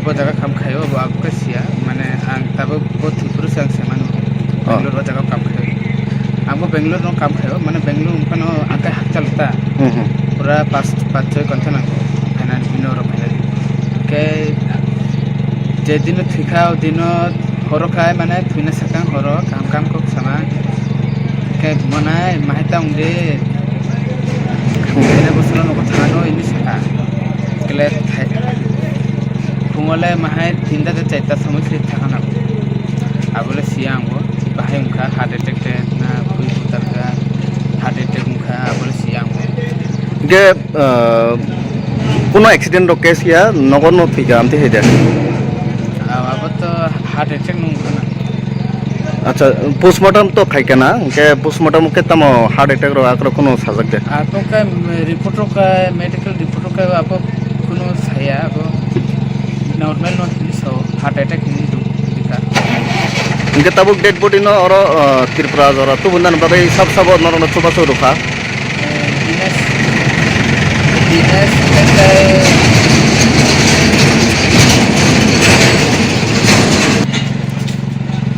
वो जगह काम खायो वो आपको सिया माने आं तब वो थिपुर से आं सेमानो बेंगलोर जगह काम खायो आंबो बेंगलोर नो काम खायो माने बेंगलोर उनका नो आंका हाथ चलता पूरा पाँच छः घंटा ना फाइनल बिनो फाइनल के जे दिन थिखा दिन हरो खाए माने थुइना सकां हरो काम को समा के मनाय माहिता उंदे केने बसनो नको थानो इनि सका केले फुंगले माहाय तिनदा ते चाइता समस्या थाखाना आबले सियांगो बाहाय उनका हार्ट अटैक ना भुइ बुतारगा हार्ट अटैक उनका आबले सियांगो के कोनो एक्सीडेंट रो केस या नगद नो थिगा आमते हेदे अब तो हार्ट अटैक नुंगा अच्छा पोस्टमार्टम तो खाइकाना के पोस्टमार्टम के तम हार्ट अटैक रो आक्रो कोनो साजक दे आपको का रिपोर्ट का मेडिकल रिपोर्ट का आपको कोनो साया अब नॉर्मल नो सो हार्ट अटैक नहीं दो दिखा इनके तबुक डेड बॉडी नो और त्रिपुरा जरा तो बुंदान बाबे सब नरो न चोबा सो रुखा दिनेश कहता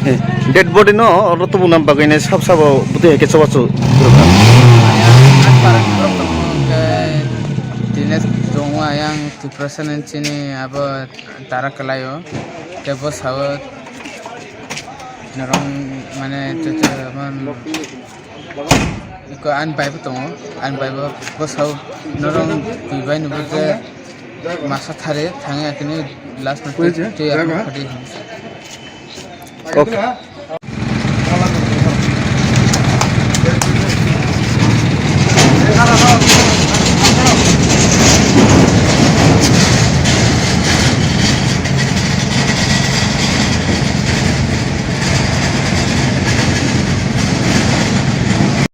है डेड बॉडी नो और तो बुंदान बागे ने सब बुते के चोबा सो रुखा Dinesh दंgo yang depression ini apa tara kelayo tebo sawat norong mana cucu man iko an bai bos saw norong tibai nubu ke masa thare thange akini last nanti tu ya khadi okay